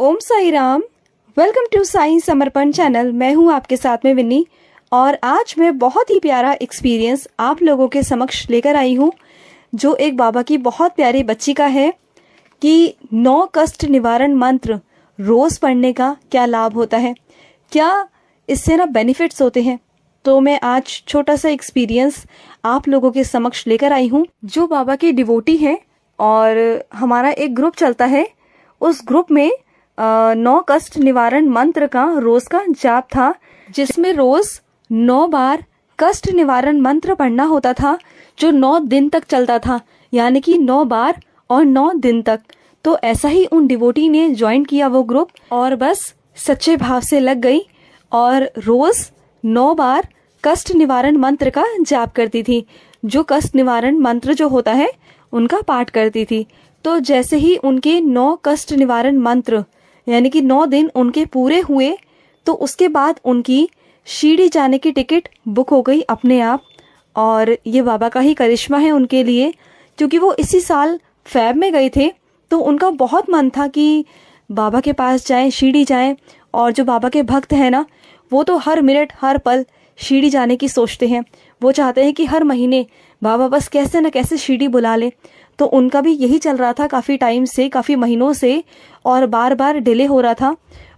Om Sai Ram. Welcome to Sai Samarpan channel. मैं हूं आपके साथ में विन्नी और आज मैं बहुत ही प्यारा एक्सपीरियंस आप लोगों के समक्ष लेकर आई हूं, जो एक बाबा की बहुत प्यारी बच्ची का है कि 9 कष्ट निवारण मंत्र रोज पढ़ने का क्या लाभ होता है, क्या इससे ना बेनिफिट्स होते हैं। तो मैं आज छोटा सा एक्सपीरियंस आप लोगों के समक्ष लेकर आई हूं, जो बाबा के डिवोटी हैं और हमारा एक ग्रुप चलता है। उस ग्रुप में 9 कष्ट निवारण मंत्र का रोज का जाप था, जिसमें रोज 9 बार कष्ट निवारण मंत्र पढ़ना होता था, जो 9 दिन तक चलता था, यानी कि 9 बार और 9 दिन तक। तो ऐसा ही उन डिवोटी ने ज्वाइन किया वो ग्रुप और बस सच्चे भाव से लग गई और रोज 9 बार कष्ट निवारण मंत्र का जाप करती थी, जो कष्ट निवारण मंत्र जो होता है उनका पाठ करती थी। तो जैसे ही उनके 9 कष्ट निवारण मंत्र यानी कि 9 दिन उनके पूरे हुए, तो उसके बाद उनकी शिरडी जाने की टिकट बुक हो गई अपने आप। और ये बाबा का ही करिश्मा है उनके लिए, क्योंकि वो इसी साल फैब में गए थे, तो उनका बहुत मन था कि बाबा के पास जाएं, शिरडी जाएं। और जो बाबा के भक्त हैं ना, वो तो हर मिनट हर पल शिरडी जाने की सोचते हैं। वो चाहते हैं कि हर महीने बाबा बस कैसे न कैसे शिरडी बुला ले। तो उनका भी यही चल रहा था काफ़ी टाइम से, काफ़ी महीनों से, और बार बार डिले हो रहा था।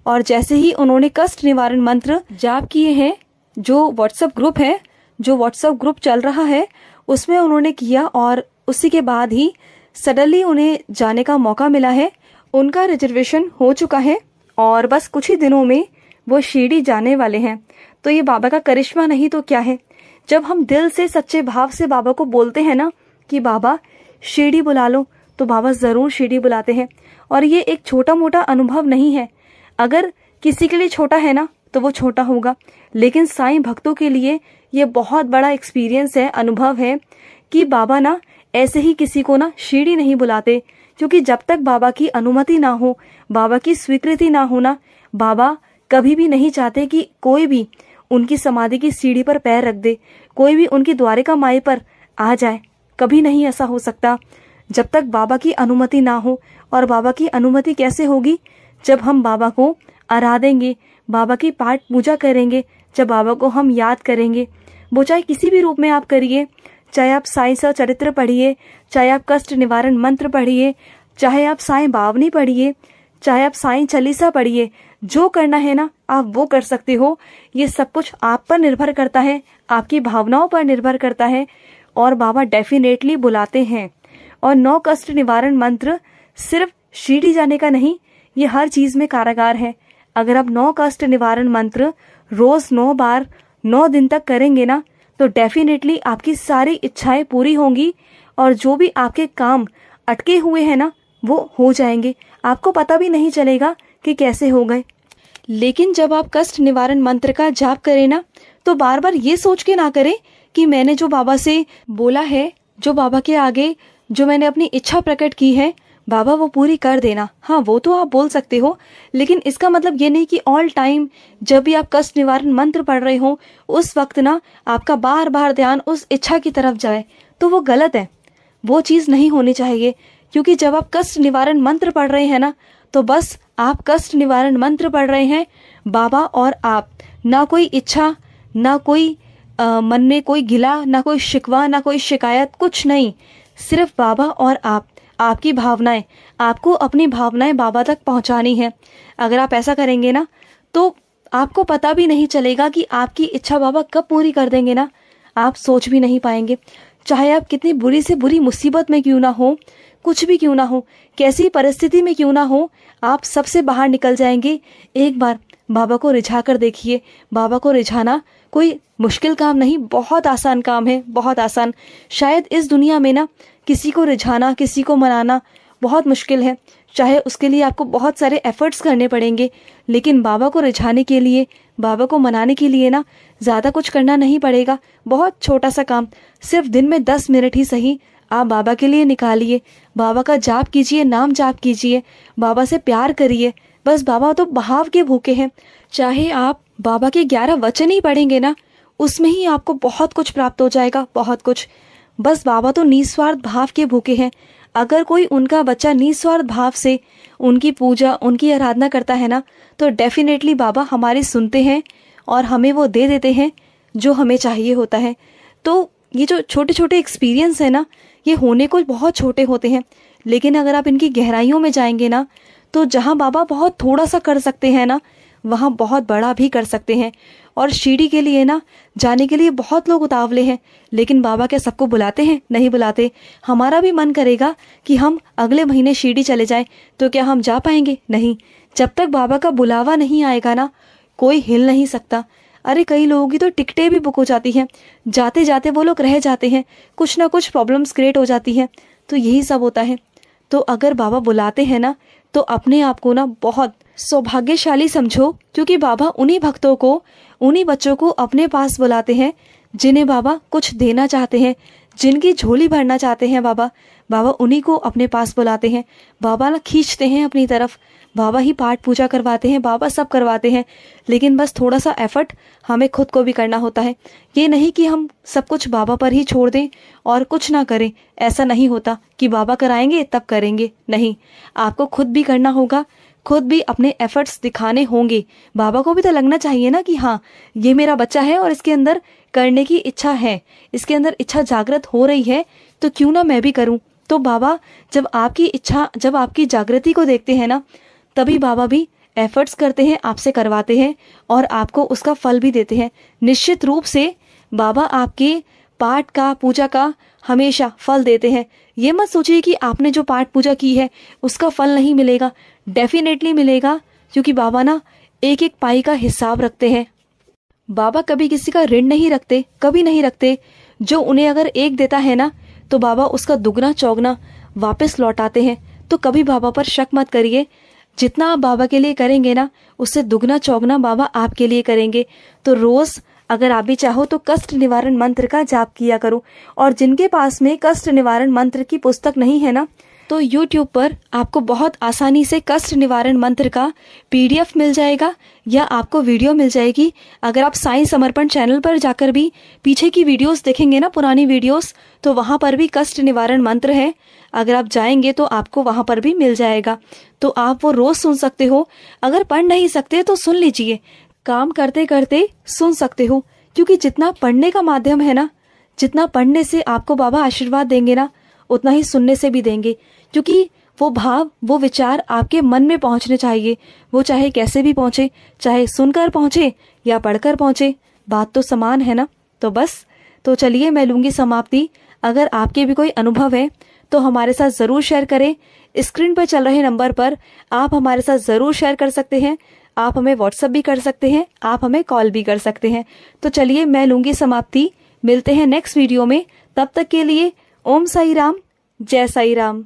और जैसे ही उन्होंने कष्ट निवारण मंत्र जाप किए हैं, जो व्हाट्सएप ग्रुप है, जो व्हाट्सएप ग्रुप चल रहा है, उसमें उन्होंने किया और उसी के बाद ही सडनली उन्हें जाने का मौका मिला है। उनका रिजर्वेशन हो चुका है और बस कुछ ही दिनों में वो शिरडी जाने वाले हैं। तो ये बाबा का करिश्मा नहीं तो क्या है। जब हम दिल से सच्चे भाव से बाबा को बोलते हैं ना कि बाबा शिरडी बुला लो, तो बाबा जरूर शिरडी बुलाते हैं। और ये एक छोटा मोटा अनुभव नहीं है। अगर किसी के लिए छोटा है ना, तो वो छोटा होगा, लेकिन साईं भक्तों के लिए ये बहुत बड़ा एक्सपीरियंस है, अनुभव है कि बाबा ना ऐसे ही किसी को ना शिरडी नहीं बुलाते। क्योंकि जब तक बाबा की अनुमति ना हो, बाबा की स्वीकृति ना हो ना, बाबा कभी भी नहीं चाहते कि कोई भी उनकी समाधि की सीढ़ी पर पैर रख दे, कोई भी उनकी द्वारिका माई पर आ जाए। कभी नहीं ऐसा हो सकता जब तक बाबा की अनुमति ना हो। और बाबा की अनुमति कैसे होगी? जब हम बाबा को आराधेंगे, बाबा की पाठ पूजा करेंगे, जब बाबा को हम याद करेंगे। वो चाहे किसी भी रूप में आप करिए, चाहे आप साईं चरित्र पढ़िए, चाहे आप कष्ट निवारण मंत्र पढ़िए, चाहे आप साईं बावनी पढ़िए, चाहे आप साईं चालीसा पढ़िए, जो करना है ना आप वो कर सकते हो। ये सब कुछ आप पर निर्भर करता है, आपकी भावनाओं पर निर्भर करता है। और बाबा डेफिनेटली बुलाते हैं। और 9 कष्ट निवारण मंत्र सिर्फ शिरडी जाने का नहीं, ये हर चीज में कारागार है। अगर आप 9 कष्ट निवारण मंत्र रोज 9 बार 9 दिन तक करेंगे ना, तो डेफिनेटली आपकी सारी इच्छाएं पूरी होंगी और जो भी आपके काम अटके हुए हैं ना, वो हो जाएंगे। आपको पता भी नहीं चलेगा कि कैसे हो गए। लेकिन जब आप कष्ट निवारण मंत्र का जाप करें ना, तो बार बार ये सोच के ना करें कि मैंने जो बाबा से बोला है, जो बाबा के आगे जो मैंने अपनी इच्छा प्रकट की है, बाबा वो पूरी कर देना। हाँ, वो तो आप बोल सकते हो, लेकिन इसका मतलब ये नहीं कि ऑल टाइम जब भी आप कष्ट निवारण मंत्र पढ़ रहे हो, उस वक्त ना आपका बार बार ध्यान उस इच्छा की तरफ जाए, तो वो गलत है। वो चीज नहीं होनी चाहिए। क्योंकि जब आप कष्ट निवारण मंत्र पढ़ रहे हैं ना, तो बस आप कष्ट निवारण मंत्र पढ़ रहे हैं, बाबा और आप। ना कोई इच्छा, ना कोई मन में कोई गिला, ना कोई शिकवा, ना कोई शिकायत, कुछ नहीं। सिर्फ बाबा और आप, आपकी भावनाएं। आपको अपनी भावनाएं बाबा तक पहुंचानी है। अगर आप ऐसा करेंगे ना, तो आपको पता भी नहीं चलेगा कि आपकी इच्छा बाबा कब पूरी कर देंगे ना, आप सोच भी नहीं पाएंगे। चाहे आप कितनी बुरी से बुरी मुसीबत में क्यों ना हो, कुछ भी क्यों ना हो, कैसी परिस्थिति में क्यों ना हो, आप सबसे बाहर निकल जाएंगे। एक बार बाबा को रिझा कर देखिए। बाबा को रिझाना कोई मुश्किल काम नहीं, बहुत आसान काम है, बहुत आसान। शायद इस दुनिया में ना किसी को रिझाना, किसी को मनाना बहुत मुश्किल है। चाहे उसके लिए आपको बहुत सारे एफर्ट्स करने पड़ेंगे, लेकिन बाबा को रिझाने के लिए, बाबा को मनाने के लिए ना ज़्यादा कुछ करना नहीं पड़ेगा। बहुत छोटा सा काम, सिर्फ दिन में 10 मिनट ही सही आप बाबा के लिए निकालिए। बाबा का जाप कीजिए, नाम जाप कीजिए, बाबा से प्यार करिए। बस बाबा तो भाव के भूखे हैं। चाहे आप बाबा के 11 वचन ही पढ़ेंगे ना, उसमें ही आपको बहुत कुछ प्राप्त हो जाएगा, बहुत कुछ। बस बाबा तो निस्वार्थ भाव के भूखे हैं। अगर कोई उनका बच्चा निस्वार्थ भाव से उनकी पूजा, उनकी आराधना करता है ना, तो डेफिनेटली बाबा हमारी सुनते हैं और हमें वो दे देते हैं जो हमें चाहिए होता है। तो ये जो छोटे छोटे एक्सपीरियंस है ना, ये होने को बहुत छोटे होते हैं, लेकिन अगर आप इनकी गहराइयों में जाएंगे ना, तो जहाँ बाबा बहुत थोड़ा सा कर सकते हैं ना, वहाँ बहुत बड़ा भी कर सकते हैं। और शिरडी के लिए ना जाने के लिए बहुत लोग उतावले हैं, लेकिन बाबा क्या सबको बुलाते हैं? नहीं बुलाते। हमारा भी मन करेगा कि हम अगले महीने शिरडी चले जाएं, तो क्या हम जा पाएंगे? नहीं। जब तक बाबा का बुलावा नहीं आएगा ना, कोई हिल नहीं सकता। अरे कई लोगों की तो टिकटें भी बुक हो जाती हैं, जाते जाते वो लोग रह जाते हैं, कुछ ना कुछ प्रॉब्लम्स क्रिएट हो जाती हैं। तो यही सब होता है। तो अगर बाबा बुलाते हैं ना, तो अपने आप को ना बहुत सौभाग्यशाली समझो, क्योंकि बाबा उन्हीं भक्तों को, उन्हीं बच्चों को अपने पास बुलाते हैं जिन्हें बाबा कुछ देना चाहते हैं, जिनकी झोली भरना चाहते हैं। बाबा उन्हीं को अपने पास बुलाते हैं। बाबा ना खींचते हैं अपनी तरफ, बाबा ही पाठ पूजा करवाते हैं, बाबा सब करवाते हैं, लेकिन बस थोड़ा सा एफर्ट हमें खुद को भी करना होता है। ये नहीं कि हम सब कुछ बाबा पर ही छोड़ दें और कुछ ना करें। ऐसा नहीं होता कि बाबा कराएंगे तब करेंगे, नहीं, आपको खुद भी करना होगा, खुद भी अपने एफर्ट्स दिखाने होंगे। बाबा को भी तो लगना चाहिए ना कि हाँ, ये मेरा बच्चा है और इसके अंदर करने की इच्छा है, इसके अंदर इच्छा जागृत हो रही है, तो क्यों ना मैं भी करूं। तो बाबा जब आपकी इच्छा, जब आपकी जागृति को देखते हैं ना, तभी बाबा भी एफर्ट्स करते हैं, आपसे करवाते हैं और आपको उसका फल भी देते हैं। निश्चित रूप से बाबा आपके पाठ का, पूजा का हमेशा फल देते हैं। ये मत सोचिए कि आपने जो पाठ पूजा की है उसका फल नहीं मिलेगा, डेफिनेटली मिलेगा, क्योंकि बाबा ना एक एक पाई का हिसाब रखते हैं। बाबा कभी किसी का ऋण नहीं रखते, कभी नहीं रखते। जो उन्हें अगर एक देता है ना, तो बाबा उसका दुगना चौगना वापस लौटाते हैं। तो कभी बाबा पर शक मत करिए। जितना आप बाबा के लिए करेंगे ना, उससे दुगना चौगना बाबा आपके लिए करेंगे। तो रोज अगर आप भी चाहो तो कष्ट निवारण मंत्र का जाप किया करो। और जिनके पास में कष्ट निवारण मंत्र की पुस्तक नहीं है ना, तो YouTube पर आपको बहुत आसानी से कष्ट निवारण मंत्र का PDF मिल जाएगा या आपको वीडियो मिल जाएगी। अगर आप साईं समर्पण चैनल पर जाकर भी पीछे की वीडियोस देखेंगे ना, पुरानी वीडियोस, तो वहाँ पर भी कष्ट निवारण मंत्र है। अगर आप जाएंगे तो आपको वहाँ पर भी मिल जाएगा, तो आप वो रोज सुन सकते हो। अगर पढ़ नहीं सकते तो सुन लीजिए, काम करते करते सुन सकते हो, क्योंकि जितना पढ़ने का माध्यम है ना, जितना पढ़ने से आपको बाबा आशीर्वाद देंगे ना, उतना ही सुनने से भी देंगे। क्योंकि वो भाव, वो विचार आपके मन में पहुंचने चाहिए। वो चाहे कैसे भी पहुंचे, चाहे सुनकर पहुंचे या पढ़कर पहुंचे, बात तो समान है ना। तो बस, तो चलिए मैं लूंगी समाप्ति। अगर आपके भी कोई अनुभव है तो हमारे साथ जरूर शेयर करें। स्क्रीन पर चल रहे नंबर पर आप हमारे साथ जरूर शेयर कर सकते हैं। आप हमें व्हाट्सएप भी कर सकते हैं, आप हमें कॉल भी कर सकते हैं। तो चलिए मैं लूंगी समाप्ति। मिलते हैं नेक्स्ट वीडियो में। तब तक के लिए ओम साई राम, जय साई राम।